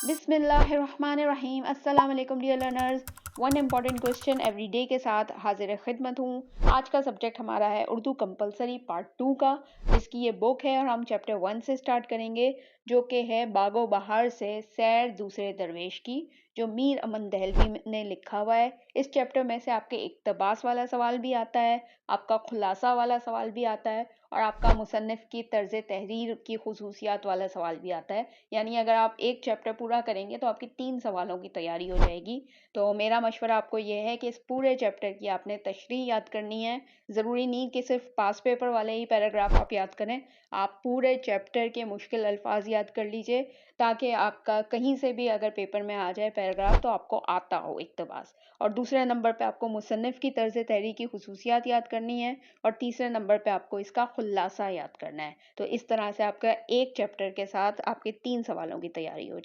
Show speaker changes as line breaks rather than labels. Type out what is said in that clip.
बिस्मिल्लाहिर्रहमानिर्रहीम अस्सलाम वालेकुम dear learners. One important question every day के साथ हाजिर खिदमत हूँ। आज का सब्जेक्ट हमारा है उर्दू कंपलसरी पार्ट 2 का, जिसकी ये बुक है और हम चैप्टर 1 से स्टार्ट करेंगे, जो कि है बागो बहार से सैर दूसरे दरवेश की, जो मीर अमन दहलवी ने लिखा हुआ है। इस चैप्टर में से आपके इक्तबास वाला सवाल भी आता है, आपका खुलासा वाला सवाल भी आता है और आपका मुसन्निफ की तर्ज तहरीर की खसूसियात वाला सवाल भी आता है। यानी अगर आप एक चैप्टर पूरा करेंगे तो आपकी 3 सवालों की तैयारी हो जाएगी। तो मेरा मशवरा आपको ये है कि इस पूरे चैप्टर की आपने तशरीह याद करनी है। ज़रूरी नहीं कि सिर्फ पास पेपर वाले ही पैराग्राफ आप याद करें, आप पूरे चैप्टर के मुश्किल अल्फाज याद कर लीजिए, ताकि आपका कहीं से भी अगर पेपर में आ जाए पैराग्राफ तो आपको आता हो इक्तबास। और दूसरे नंबर पे आपको मुसन्निफ की तर्ज तहरीर की खसूसियात याद करनी है और तीसरे नंबर पे आपको इसका खुलासा याद करना है। तो इस तरह से आपका एक चैप्टर के साथ आपके 3 सवालों की तैयारी हो